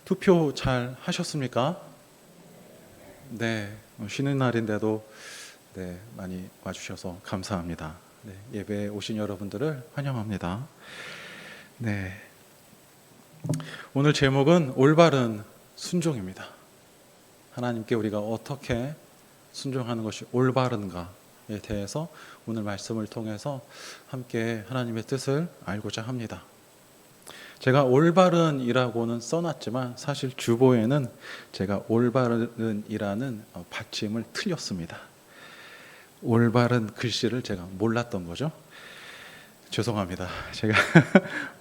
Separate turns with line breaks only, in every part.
투표 잘 하셨습니까? 네, 쉬는 날인데도 많이 와주셔서 감사합니다. 예배에 오신 여러분들을 환영합니다. 오늘 제목은 올바른 순종입니다. 하나님께 우리가 어떻게 순종하는 것이 올바른가에 대해서 오늘 말씀을 통해서 함께 하나님의 뜻을 알고자 합니다. 제가 올바른이라고는 써놨지만 사실 주보에는 제가 올바른이라는 받침을 틀렸습니다. 올바른 글씨를 제가 몰랐던 거죠. 죄송합니다. 제가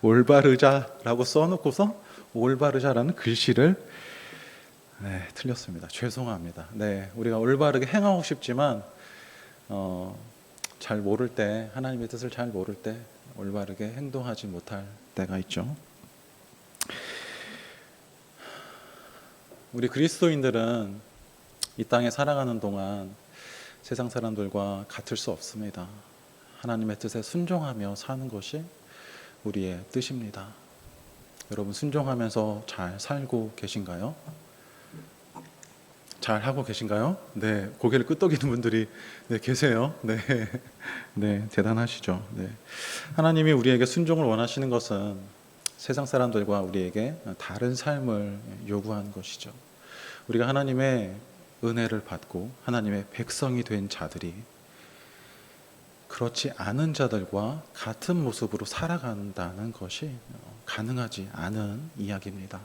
올바르자라고 써놓고서 올바르자라는 글씨를 틀렸습니다. 죄송합니다. 우리가 올바르게 행하고 싶지만 잘 모를 때, 하나님의 뜻을 잘 모를 때 올바르게 행동하지 못할 때가 있죠. 우리 그리스도인들은 이 땅에 살아가는 동안 세상 사람들과 같을 수 없습니다. 하나님의 뜻에 순종하며 사는 것이 우리의 뜻입니다. 여러분 순종하면서 잘 살고 계신가요? 잘 하고 계신가요? 고개를 끄덕이는 분들이 계세요. 대단하시죠. 하나님이 우리에게 순종을 원하시는 것은 세상 사람들과 우리에게 다른 삶을 요구하는 것이죠. 우리가 하나님의 은혜를 받고 하나님의 백성이 된 자들이 그렇지 않은 자들과 같은 모습으로 살아간다는 것이 가능하지 않은 이야기입니다.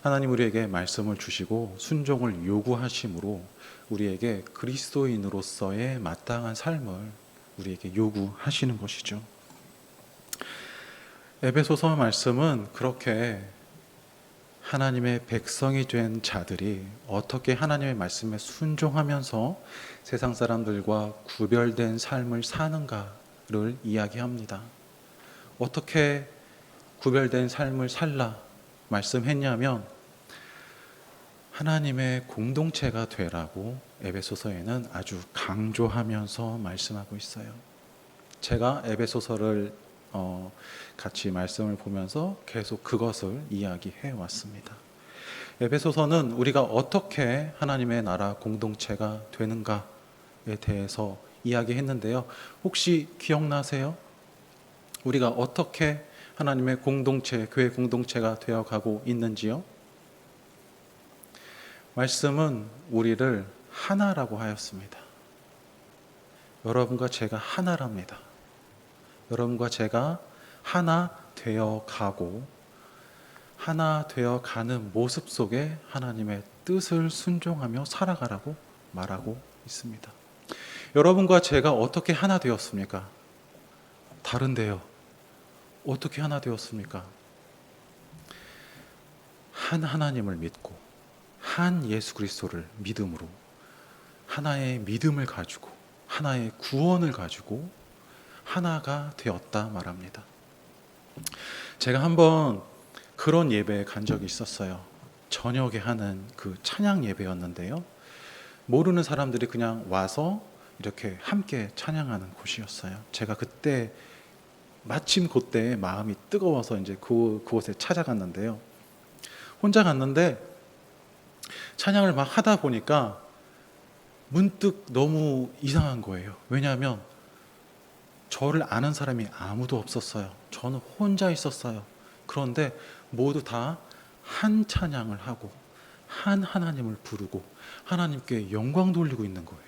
하나님 우리에게 말씀을 주시고 순종을 요구하심으로 우리에게 그리스도인으로서의 마땅한 삶을 우리에게 요구하시는 것이죠. 에베소서 말씀은 그렇게 하나님의 백성이 된 자들이 어떻게 하나님의 말씀에 순종하면서 세상 사람들과 구별된 삶을 사는가를 이야기합니다. 어떻게 구별된 삶을 살라 말씀했냐면 하나님의 공동체가 되라고 에베소서에는 아주 강조하면서 말씀하고 있어요. 제가 에베소서를 같이 말씀을 보면서 계속 그것을 이야기해 왔습니다. 에베소서는 우리가 어떻게 하나님의 나라 공동체가 되는가에 대해서 이야기했는데요. 혹시 기억나세요? 우리가 어떻게 하나님의 공동체, 교회 공동체가 되어가고 있는지요? 말씀은 우리를 하나라고 하였습니다. 여러분과 제가 하나랍니다. 여러분과 제가 하나 되어가고 하나 되어가는 모습 속에 하나님의 뜻을 순종하며 살아가라고 말하고 있습니다. 여러분과 제가 어떻게 하나 되었습니까? 다른데요. 어떻게 하나 되었습니까? 한 하나님을 믿고 한 예수 그리스도를 믿음으로 하나의 믿음을 가지고 하나의 구원을 가지고 하나가 되었다 말합니다. 제가 한번 그런 예배에 간 적이 있었어요. 저녁에 하는 그 찬양 예배였는데요. 모르는 사람들이 그냥 와서 이렇게 함께 찬양하는 곳이었어요. 제가 그때 마침 그때 마음이 뜨거워서 이제 그곳에 찾아갔는데요. 혼자 갔는데 찬양을 막 하다 보니까 문득 너무 이상한 거예요. 왜냐하면 저를 아는 사람이 아무도 없었어요. 저는 혼자 있었어요. 그런데 모두 다 한 찬양을 하고 한 하나님을 부르고 하나님께 영광 돌리고 있는 거예요.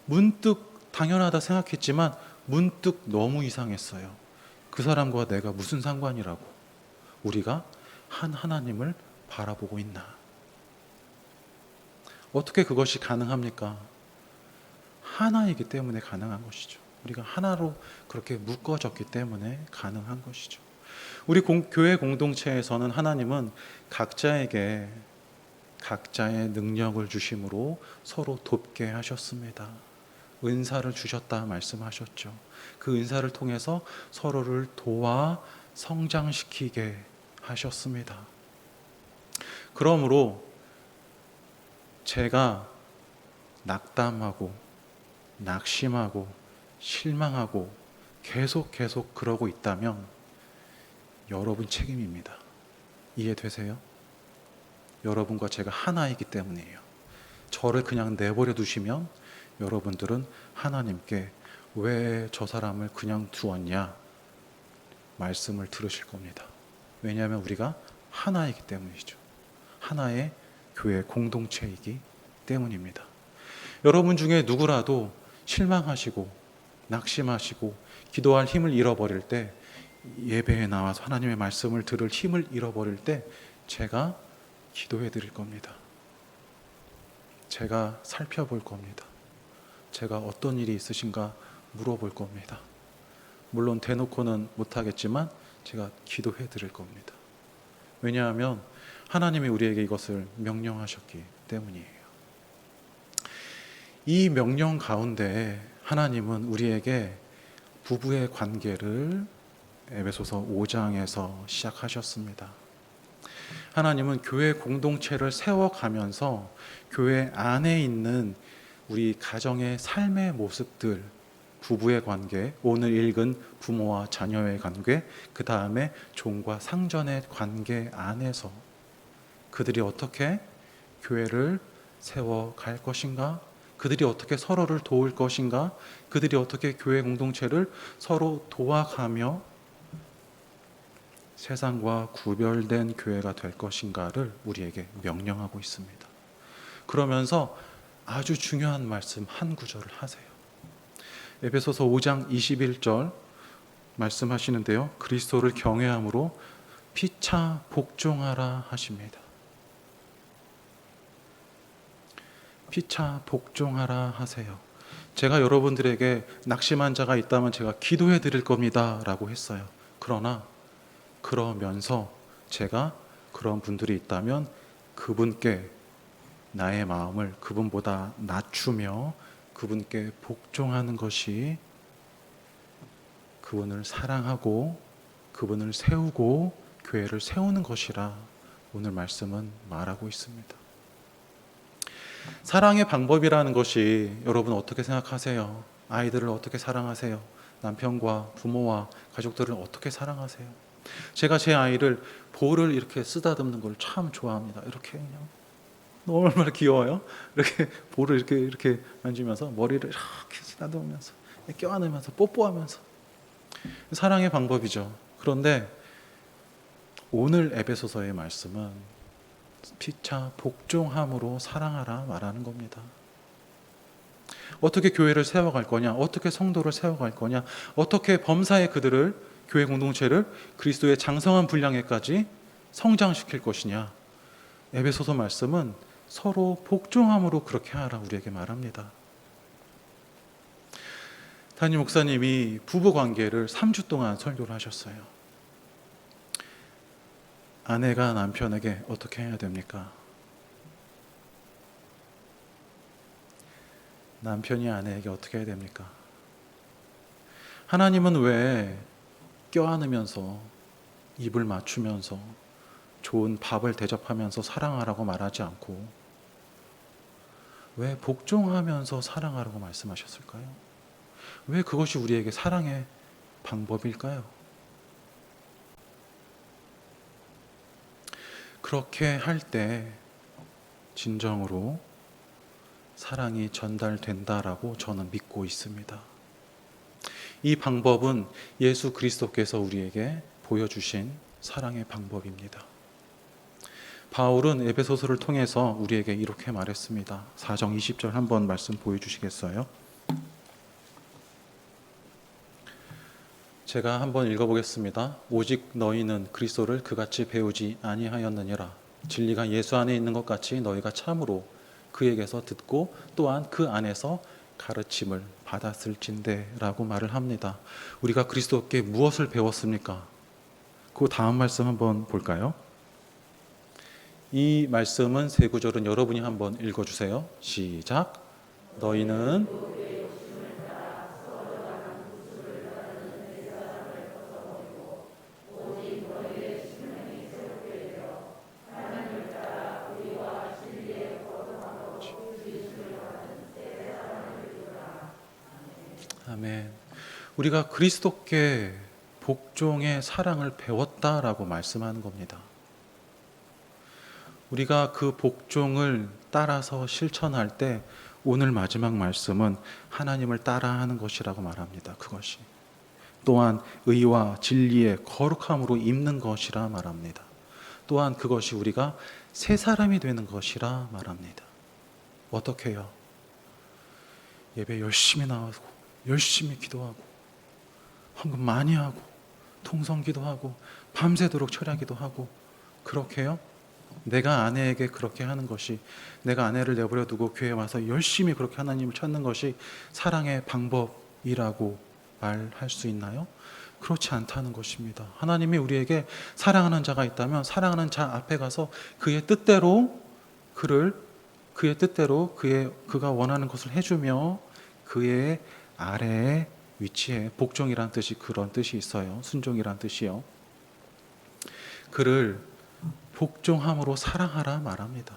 문득 당연하다 생각했지만 문득 너무 이상했어요. 그 사람과 내가 무슨 상관이라고. 우리가 한 하나님을 바라보고 있나. 어떻게 그것이 가능합니까? 하나이기 때문에 가능한 것이죠. 우리가 하나로 그렇게 묶어졌기 때문에 가능한 것이죠. 우리 교회 공동체에서는 하나님은 각자에게 각자의 능력을 주심으로 서로 돕게 하셨습니다. 은사를 주셨다 말씀하셨죠. 그 은사를 통해서 서로를 도와 성장시키게 하셨습니다. 그러므로 제가 낙담하고 낙심하고 실망하고 계속 그러고 있다면 여러분 책임입니다. 이해되세요? 여러분과 제가 하나이기 때문이에요. 저를 그냥 내버려 두시면 여러분들은 하나님께 왜 저 사람을 그냥 두었냐 말씀을 들으실 겁니다. 왜냐하면 우리가 하나이기 때문이죠. 하나의 교회 공동체이기 때문입니다. 여러분 중에 누구라도 실망하시고 낙심하시고 기도할 힘을 잃어버릴 때, 예배에 나와서 하나님의 말씀을 들을 힘을 잃어버릴 때 제가 기도해 드릴 겁니다. 제가 살펴볼 겁니다. 제가 어떤 일이 있으신가 물어볼 겁니다. 물론 대놓고는 못하겠지만 제가 기도해 드릴 겁니다. 왜냐하면 하나님이 우리에게 이것을 명령하셨기 때문이에요. 이 명령 가운데 하나님은 우리에게 부부의 관계를 에베소서 5장에서 시작하셨습니다. 하나님은 교회 공동체를 세워가면서 교회 안에 있는 우리 가정의 삶의 모습들, 부부의 관계, 오늘 읽은 부모와 자녀의 관계, 그 다음에 종과 상전의 관계 안에서 그들이 어떻게 교회를 세워갈 것인가, 그들이 어떻게 서로를 도울 것인가, 그들이 어떻게 교회 공동체를 서로 도와가며 세상과 구별된 교회가 될 것인가를 우리에게 명령하고 있습니다. 그러면서 아주 중요한 말씀 한 구절을 하세요. 에베소서 5장 21절 말씀하시는데요, 그리스도를 경외함으로 피차 복종하라 하십니다. 피차 복종하라 하세요. 제가 여러분들에게 낙심한 자가 있다면 제가 기도해 드릴 겁니다 라고 했어요. 그러면서 제가 그런 분들이 있다면 그분께 나의 마음을 그분보다 낮추며 그분께 복종하는 것이 그분을 사랑하고 그분을 세우고 교회를 세우는 것이라 오늘 말씀은 말하고 있습니다. 사랑의 방법이라는 것이 여러분 어떻게 생각하세요? 아이들을 어떻게 사랑하세요? 남편과 부모와 가족들을 어떻게 사랑하세요? 제가 제 아이를 볼을 이렇게 쓰다듬는 걸 참 좋아합니다. 이렇게 그냥 너무 얼마나 귀여워요. 이렇게 볼을 이렇게 만지면서 머리를 이렇게 쓰다듬으면서 껴안으면서 뽀뽀하면서 사랑의 방법이죠. 그런데 오늘 에베소서의 말씀은 피차 복종함으로 사랑하라 말하는 겁니다. 어떻게 교회를 세워갈 거냐, 어떻게 성도를 세워갈 거냐, 어떻게 범사의 그들을, 교회 공동체를 그리스도의 장성한 분량에까지 성장시킬 것이냐. 에베소서 말씀은 서로 복종함으로 그렇게 하라 우리에게 말합니다. 담임 목사님이 부부 관계를 3주 동안 설교를 하셨어요. 아내가 남편에게 어떻게 해야 됩니까? 남편이 아내에게 어떻게 해야 됩니까? 하나님은 왜 껴안으면서 입을 맞추면서 좋은 밥을 대접하면서 사랑하라고 말하지 않고 왜 복종하면서 사랑하라고 말씀하셨을까요? 왜 그것이 우리에게 사랑의 방법일까요? 그렇게 할 때 진정으로 사랑이 전달된다라고 저는 믿고 있습니다. 이 방법은 예수 그리스도께서 우리에게 보여주신 사랑의 방법입니다. 바울은 에베소서를 통해서 우리에게 이렇게 말했습니다. 4장 20절 한번 말씀 보여주시겠어요? 제가 한번 읽어보겠습니다. 오직 너희는 그리스도를 그같이 배우지 아니하였느니라. 진리가 예수 안에 있는 것 같이 너희가 참으로 그에게서 듣고 또한 그 안에서 가르침을 받았을진대 라고 말을 합니다. 우리가 그리스도께 무엇을 배웠습니까? 그 다음 말씀 한번 볼까요? 이 말씀은 세 구절은 여러분이 한번 읽어주세요. 시작. 너희는 아멘. 우리가 그리스도께 복종의 사랑을 배웠다라고 말씀하는 겁니다. 우리가 그 복종을 따라서 실천할 때 오늘 마지막 말씀은 하나님을 따라하는 것이라고 말합니다. 그것이 또한 의와 진리의 거룩함으로 입는 것이라 말합니다. 또한 그것이 우리가 새 사람이 되는 것이라 말합니다. 어떻게요? 예배 열심히 나가고 열심히 기도하고 헌금 많이 하고 통성 기도하고 밤새도록 철야기도 하고 그렇게요? 내가 아내에게 그렇게 하는 것이, 내가 아내를 내버려 두고 교회에 와서 열심히 그렇게 하나님을 찾는 것이 사랑의 방법이라고 말할 수 있나요? 그렇지 않다는 것입니다. 하나님이 우리에게 사랑하는 자가 있다면 사랑하는 자 앞에 가서 그의 뜻대로 그가 원하는 것을 해주며 그의 아래에 위치해, 복종이란 뜻이 그런 뜻이 있어요. 순종이란 뜻이요. 그를 복종함으로 사랑하라 말합니다.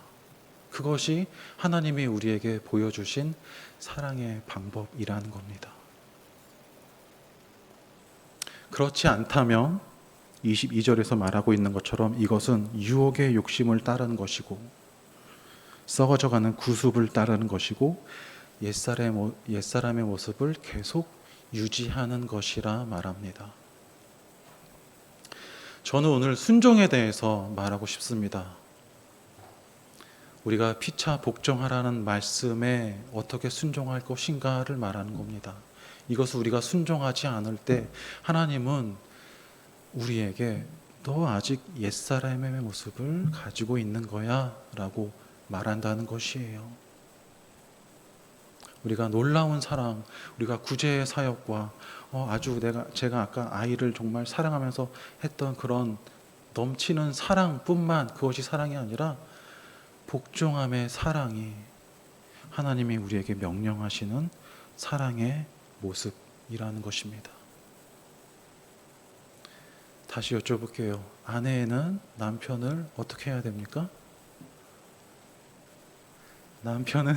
그것이 하나님이 우리에게 보여주신 사랑의 방법이라는 겁니다. 그렇지 않다면 22절에서 말하고 있는 것처럼 이것은 유혹의 욕심을 따르는 것이고 썩어져가는 구습을 따르는 것이고 옛사람의 모습을 계속 유지하는 것이라 말합니다. 저는 오늘 순종에 대해서 말하고 싶습니다. 우리가 피차 복종하라는 말씀에 어떻게 순종할 것인가를 말하는 겁니다. 이것을 우리가 순종하지 않을 때 하나님은 우리에게 너 아직 옛사람의 모습을 가지고 있는 거야 라고 말한다는 것이에요. 우리가 놀라운 사랑, 우리가 구제의 사역과 제가 아까 아이를 정말 사랑하면서 했던 그런 넘치는 사랑뿐만 그것이 사랑이 아니라 복종함의 사랑이 하나님이 우리에게 명령하시는 사랑의 모습이라는 것입니다. 다시 여쭤볼게요. 아내는 남편을 어떻게 해야 됩니까? 남편은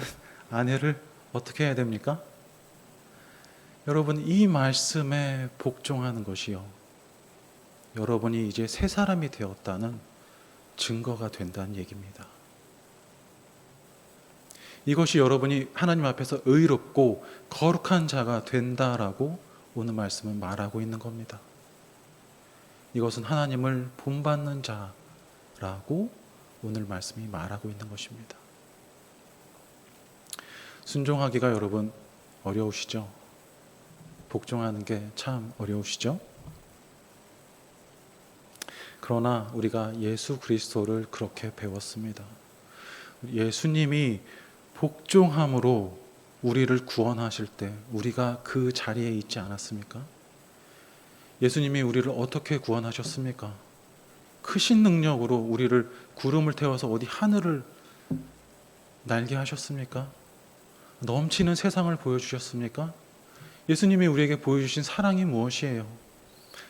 아내를 어떻게 해야 됩니까? 여러분, 이 말씀에 복종하는 것이요, 여러분이 이제 새 사람이 되었다는 증거가 된다는 얘기입니다. 이것이 여러분이 하나님 앞에서 의롭고 거룩한 자가 된다라고 오늘 말씀은 말하고 있는 겁니다. 이것은 하나님을 본받는 자라고 오늘 말씀이 말하고 있는 것입니다. 순종하기가 여러분 어려우시죠? 복종하는 게 참 어려우시죠? 그러나 우리가 예수 그리스도를 그렇게 배웠습니다. 예수님이 복종함으로 우리를 구원하실 때 우리가 그 자리에 있지 않았습니까? 예수님이 우리를 어떻게 구원하셨습니까? 크신 능력으로 우리를 구름을 태워서 어디 하늘을 날게 하셨습니까? 넘치는 세상을 보여주셨습니까? 예수님이 우리에게 보여주신 사랑이 무엇이에요?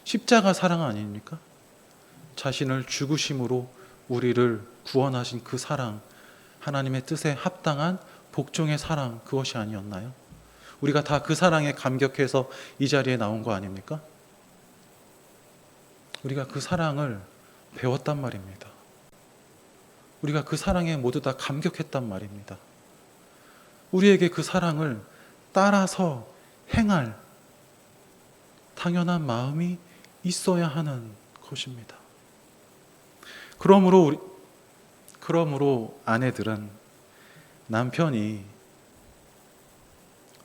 십자가 사랑 아닙니까? 자신을 죽으심으로 우리를 구원하신 그 사랑, 하나님의 뜻에 합당한 복종의 사랑, 그것이 아니었나요? 우리가 다 그 사랑에 감격해서 이 자리에 나온 거 아닙니까? 우리가 그 사랑을 배웠단 말입니다. 우리가 그 사랑에 모두 다 감격했단 말입니다. 우리에게 그 사랑을 따라서 행할 당연한 마음이 있어야 하는 것입니다. 그러므로 아내들은 남편이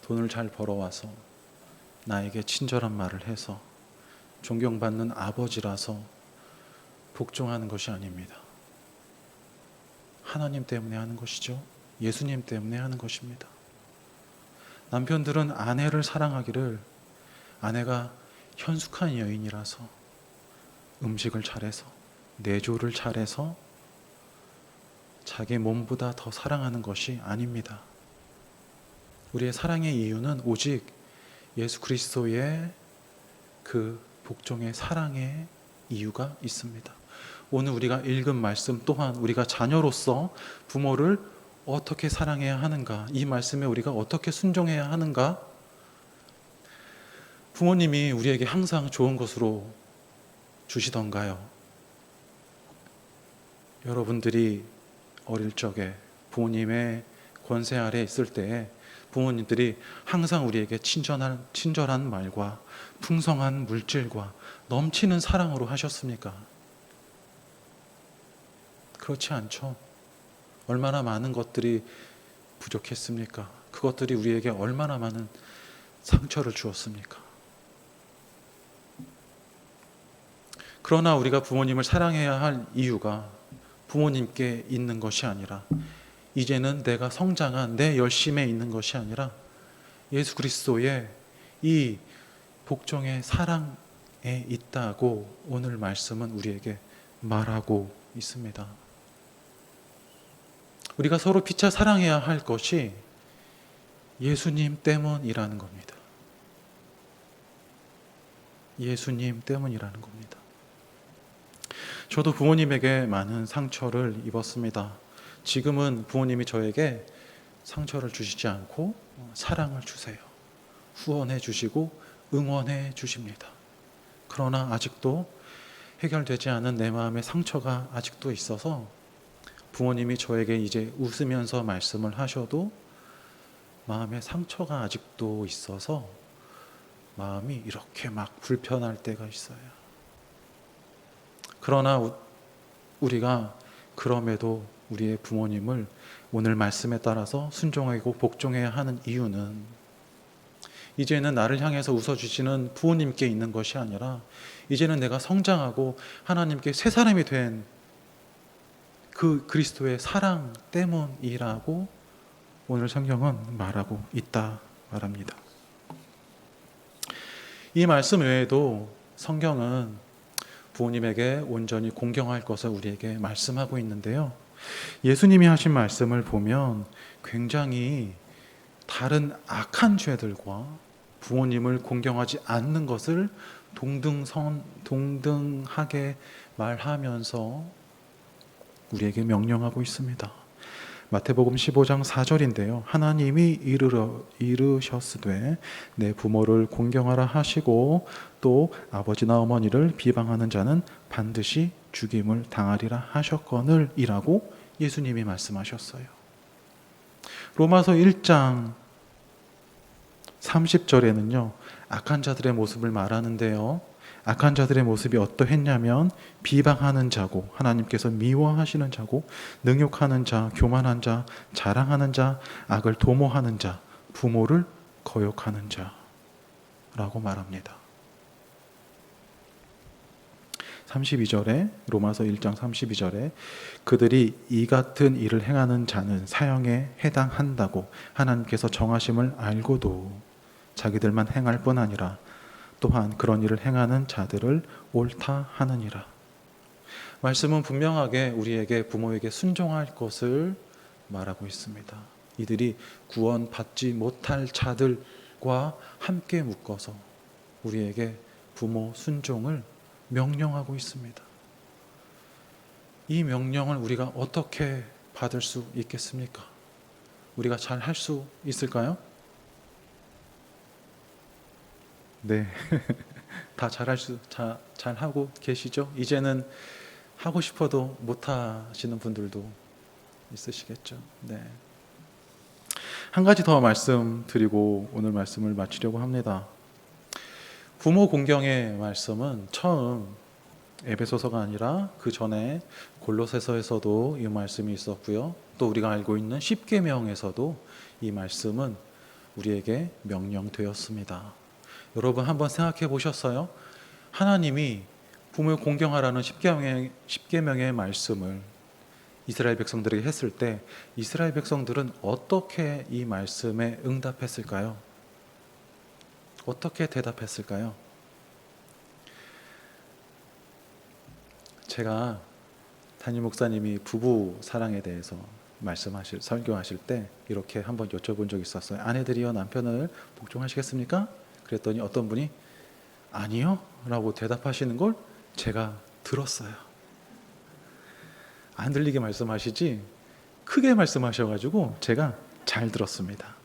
돈을 잘 벌어와서 나에게 친절한 말을 해서 존경받는 아버지라서 복종하는 것이 아닙니다. 하나님 때문에 하는 것이죠. 예수님 때문에 하는 것입니다. 남편들은 아내를 사랑하기를 아내가 현숙한 여인이라서 음식을 잘해서 내조를 잘해서 자기 몸보다 더 사랑하는 것이 아닙니다. 우리의 사랑의 이유는 오직 예수 그리스도의 그 복종의 사랑의 이유가 있습니다. 오늘 우리가 읽은 말씀 또한 우리가 자녀로서 부모를 어떻게 사랑해야 하는가, 이 말씀에 우리가 어떻게 순종해야 하는가, 부모님이 우리에게 항상 좋은 것으로 주시던가요? 여러분들이 어릴 적에 부모님의 권세 아래 있을 때에 부모님들이 항상 우리에게 친절한 말과 풍성한 물질과 넘치는 사랑으로 하셨습니까? 그렇지 않죠. 얼마나 많은 것들이 부족했습니까? 그것들이 우리에게 얼마나 많은 상처를 주었습니까? 그러나 우리가 부모님을 사랑해야 할 이유가 부모님께 있는 것이 아니라, 이제는 내가 성장한 내 열심에 있는 것이 아니라 예수 그리스도의 이 복종의 사랑에 있다고 오늘 말씀은 우리에게 말하고 있습니다. 우리가 서로 피차 사랑해야 할 것이 예수님 때문이라는 겁니다. 예수님 때문이라는 겁니다. 저도 부모님에게 많은 상처를 입었습니다. 지금은 부모님이 저에게 상처를 주시지 않고 사랑을 주세요. 후원해 주시고 응원해 주십니다. 그러나 아직도 해결되지 않은 내 마음의 상처가 아직도 있어서 부모님이 저에게 이제 웃으면서 말씀을 하셔도 마음의 상처가 아직도 있어서 마음이 이렇게 막 불편할 때가 있어요. 그러나 우리가 그럼에도 우리의 부모님을 오늘 말씀에 따라서 순종하고 복종해야 하는 이유는, 이제는 나를 향해서 웃어주시는 부모님께 있는 것이 아니라 이제는 내가 성장하고 하나님께 새 사람이 된 그 그리스도의 사랑 때문이라고 오늘 성경은 말하고 있다 말합니다. 이 말씀 외에도 성경은 부모님에게 온전히 공경할 것을 우리에게 말씀하고 있는데요. 예수님이 하신 말씀을 보면 굉장히 다른 악한 죄들과 부모님을 공경하지 않는 것을 동등하게 말하면서 우리에게 명령하고 있습니다. 마태복음 15장 4절인데요. 하나님이 이르셨으되 내 부모를 공경하라 하시고 또 아버지나 어머니를 비방하는 자는 반드시 죽임을 당하리라 하셨거늘 이라고 예수님이 말씀하셨어요. 로마서 1장 30절에는요. 악한 자들의 모습을 말하는데요. 악한 자들의 모습이 어떠했냐면 비방하는 자고 하나님께서 미워하시는 자고 능욕하는 자, 교만한 자, 자랑하는 자, 악을 도모하는 자, 부모를 거역하는 자라고 말합니다. 32절에 로마서 1장 32절에 그들이 이 같은 일을 행하는 자는 사형에 해당한다고 하나님께서 정하심을 알고도 자기들만 행할 뿐 아니라 또한 그런 일을 행하는 자들을 옳다 하느니라. 말씀은 분명하게 우리에게 부모에게 순종할 것을 말하고 있습니다. 이들이 구원받지 못할 자들과 함께 묶어서 우리에게 부모 순종을 명령하고 있습니다. 이 명령을 우리가 어떻게 받을 수 있겠습니까? 우리가 잘 할 수 있을까요? 네, 다 잘하고 계시죠? 이제는 하고 싶어도 못 하시는 분들도 있으시겠죠. 네. 한 가지 더 말씀드리고 오늘 말씀을 마치려고 합니다. 부모 공경의 말씀은 처음 에베소서가 아니라 그 전에 골로새서에서도 이 말씀이 있었고요. 또 우리가 알고 있는 십계명에서도 이 말씀은 우리에게 명령되었습니다. 여러분 한번 생각해 보셨어요? 하나님이 부모를 공경하라는 십계명의 말씀을 이스라엘 백성들에게 했을 때 이스라엘 백성들은 어떻게 이 말씀에 응답했을까요? 어떻게 대답했을까요? 제가 담임 목사님이 부부 사랑에 대해서 설교하실 때 이렇게 한번 여쭤본 적이 있었어요. 아내들이여 남편을 복종하시겠습니까? 그랬더니 어떤 분이 아니요 라고 대답하시는 걸 제가 들었어요. 안 들리게 말씀하시지 크게 말씀하셔가지고 제가 잘 들었습니다.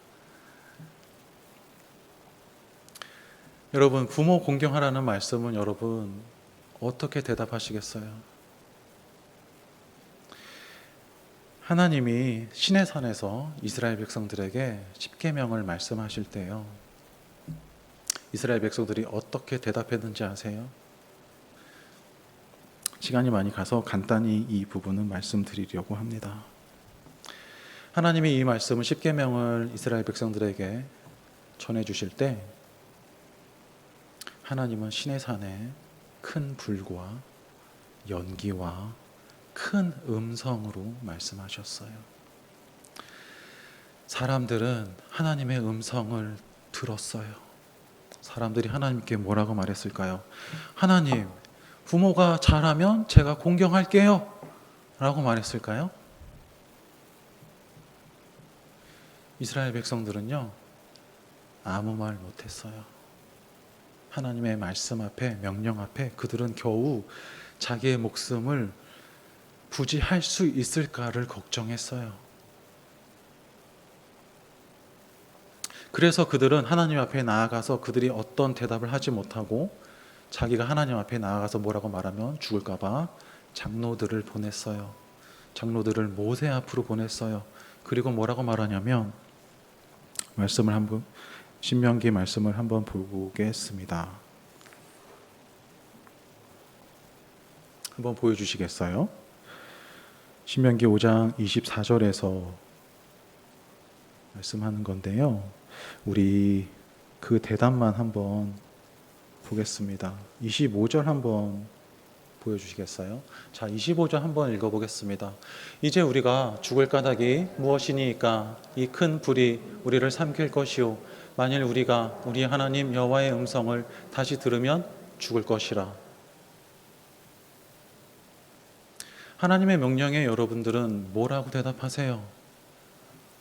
여러분 부모 공경하라는 말씀은 여러분 어떻게 대답하시겠어요? 하나님이 시내산에서 이스라엘 백성들에게 십계명을 말씀하실 때요, 이스라엘 백성들이 어떻게 대답했는지 아세요? 시간이 많이 가서 간단히 이 부분은 말씀드리려고 합니다. 하나님이 이 말씀을 십계명을 이스라엘 백성들에게 전해 주실 때 하나님은 시내산에 큰 불과 연기와 큰 음성으로 말씀하셨어요. 사람들은 하나님의 음성을 들었어요. 사람들이 하나님께 뭐라고 말했을까요? 하나님, 부모가 잘하면 제가 공경할게요 라고 말했을까요? 이스라엘 백성들은요, 아무 말 못했어요. 하나님의 말씀 앞에, 명령 앞에 그들은 겨우 자기의 목숨을 부지할 수 있을까를 걱정했어요. 그래서 그들은 하나님 앞에 나아가서 그들이 어떤 대답을 하지 못하고 자기가 하나님 앞에 나아가서 뭐라고 말하면 죽을까봐 장로들을 보냈어요. 장로들을 모세 앞으로 보냈어요. 그리고 뭐라고 말하냐면, 말씀을 한번, 신명기 말씀을 한번 보겠습니다. 한번 보여주시겠어요? 신명기 5장 24절에서 말씀하는 건데요, 우리 그 대답만 한번 보겠습니다. 25절 한번 보여주시겠어요? 자, 25절 한번 읽어보겠습니다. 이제 우리가 죽을 까닭이 무엇이니까? 이 큰 불이 우리를 삼킬 것이요, 만일 우리가 우리 하나님 여호와의 음성을 다시 들으면 죽을 것이라. 하나님의 명령에 여러분들은 뭐라고 대답하세요?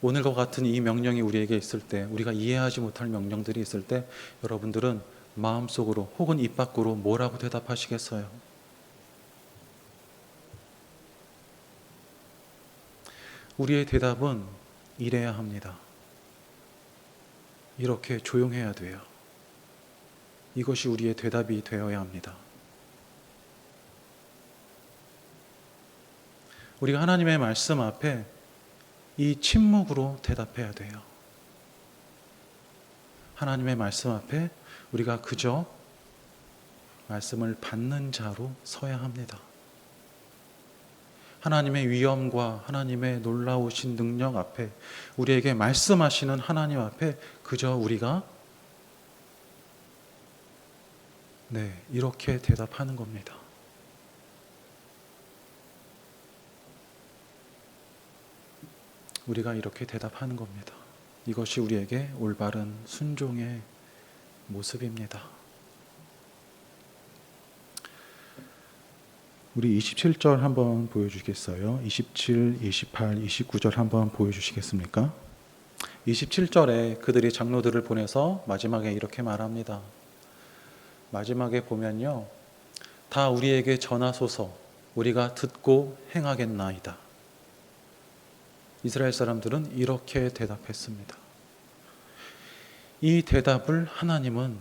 오늘과 같은 이 명령이 우리에게 있을 때, 우리가 이해하지 못할 명령들이 있을 때 여러분들은 마음속으로 혹은 입 밖으로 뭐라고 대답하시겠어요? 우리의 대답은 이래야 합니다. 이렇게 조용해야 돼요. 이것이 우리의 대답이 되어야 합니다. 우리가 하나님의 말씀 앞에 이 침묵으로 대답해야 돼요. 하나님의 말씀 앞에 우리가 그저 말씀을 받는 자로 서야 합니다. 하나님의 위엄과 하나님의 놀라우신 능력 앞에, 우리에게 말씀하시는 하나님 앞에 그저 우리가 이렇게 대답하는 겁니다. 우리가 이렇게 대답하는 겁니다. 이것이 우리에게 올바른 순종의 모습입니다. 우리 27절 한번 보여주시겠어요? 27, 28, 29절 한번 보여주시겠습니까? 27절에 그들이 장로들을 보내서 마지막에 이렇게 말합니다. 마지막에 보면요, 다 우리에게 전하소서, 우리가 듣고 행하겠나이다. 이스라엘 사람들은 이렇게 대답했습니다. 이 대답을 하나님은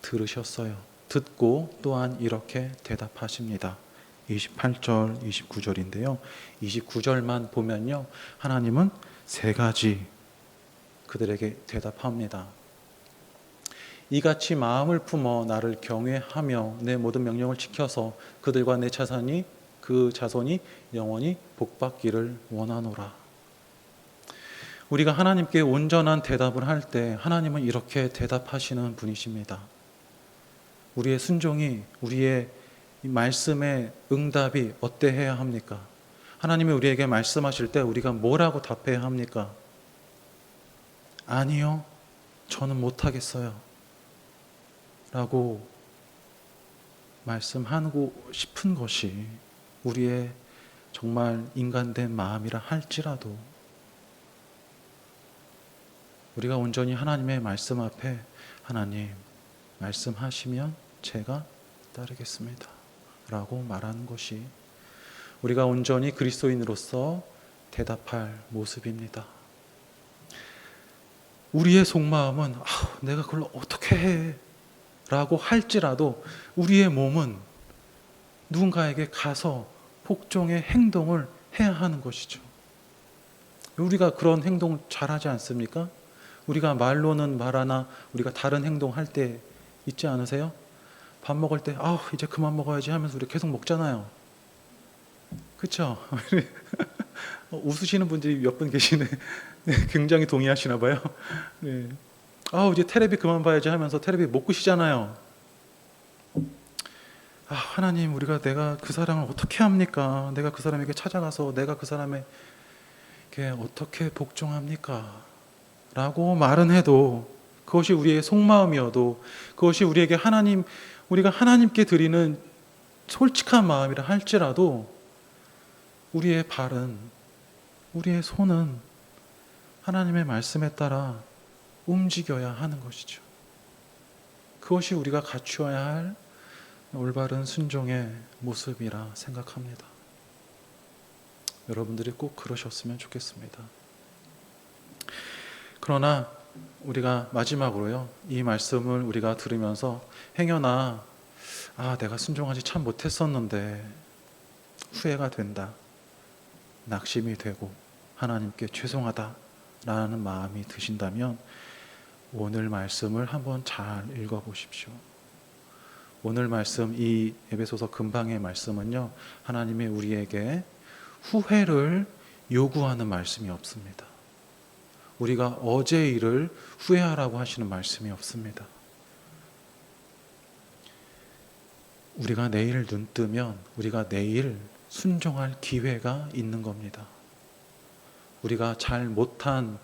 들으셨어요. 듣고 또한 이렇게 대답하십니다. 28절, 29절인데요. 29절만 보면요, 하나님은 세 가지 그들에게 대답합니다. 이같이 마음을 품어 나를 경외하며 내 모든 명령을 지켜서 그들과 내 자손이 그 자손이 영원히 복받기를 원하노라. 우리가 하나님께 온전한 대답을 할 때 하나님은 이렇게 대답하시는 분이십니다. 우리의 순종이, 우리의 말씀의 응답이 어때해야 합니까? 하나님이 우리에게 말씀하실 때 우리가 뭐라고 답해야 합니까? 아니요, 저는 못하겠어요 라고 말씀하고 싶은 것이 우리의 정말 인간된 마음이라 할지라도, 우리가 온전히 하나님의 말씀 앞에 하나님 말씀하시면 제가 따르겠습니다 라고 말하는 것이 우리가 온전히 그리스도인으로서 대답할 모습입니다. 우리의 속마음은 내가 그걸 어떻게 해? 라고 할지라도 우리의 몸은 누군가에게 가서 복종의 행동을 해야 하는 것이죠. 우리가 그런 행동 잘하지 않습니까? 우리가 말로는 말하나 우리가 다른 행동할 때 있지 않으세요? 밥 먹을 때 이제 그만 먹어야지 하면서 우리 계속 먹잖아요. 그렇죠? 웃으시는 분들이 몇 분 계시네. 네, 굉장히 동의하시나 봐요. 네. 이제 테레비 그만 봐야지 하면서 테레비 못 끄시잖아요. 하나님, 내가 그 사람을 어떻게 합니까? 내가 그 사람에게 찾아가서 내가 그 사람에게 어떻게 복종합니까? 라고 말은 해도, 그것이 우리의 속마음이어도, 그것이 우리에게 우리가 하나님께 드리는 솔직한 마음이라 할지라도, 우리의 발은, 우리의 손은 하나님의 말씀에 따라 움직여야 하는 것이죠. 그것이 우리가 갖추어야 할 올바른 순종의 모습이라 생각합니다. 여러분들이 꼭 그러셨으면 좋겠습니다. 그러나 우리가 마지막으로요, 이 말씀을 우리가 들으면서 행여나 내가 순종하지 참 못했었는데 후회가 된다, 낙심이 되고 하나님께 죄송하다라는 마음이 드신다면 오늘 말씀을 한번 잘 읽어보십시오. 오늘 말씀, 이 에베소서 근방의 말씀은요, 하나님이 우리에게 후회를 요구하는 말씀이 없습니다. 우리가 어제 일을 후회하라고 하시는 말씀이 없습니다. 우리가 내일 눈 뜨면 우리가 내일 순종할 기회가 있는 겁니다. 우리가 잘 못한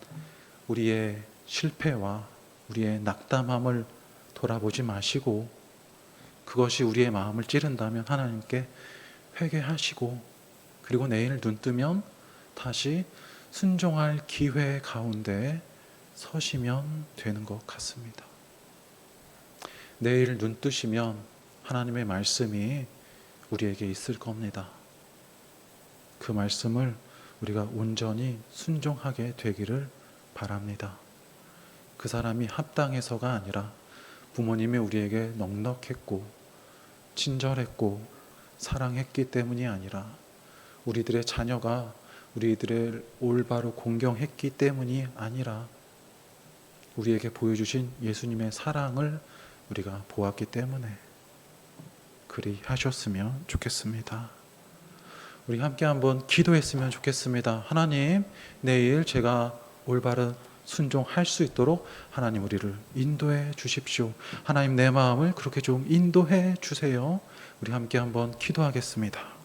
우리의 실패와 우리의 낙담함을 돌아보지 마시고, 그것이 우리의 마음을 찌른다면 하나님께 회개하시고, 그리고 내일 눈 뜨면 다시 순종할 기회 가운데 서시면 되는 것 같습니다. 내일 눈 뜨시면 하나님의 말씀이 우리에게 있을 겁니다. 그 말씀을 우리가 온전히 순종하게 되기를 바랍니다. 그 사람이 합당해서가 아니라 부모님이 우리에게 넉넉했고 친절했고 사랑했기 때문이 아니라 우리들의 자녀가 우리들의 올바로 공경했기 때문이 아니라 우리에게 보여주신 예수님의 사랑을 우리가 보았기 때문에 그리 하셨으면 좋겠습니다. 우리 함께 한번 기도했으면 좋겠습니다. 하나님, 내일 제가 올바른 순종할 수 있도록 하나님 우리를 인도해 주십시오. 하나님, 내 마음을 그렇게 좀 인도해 주세요. 우리 함께 한번 기도하겠습니다.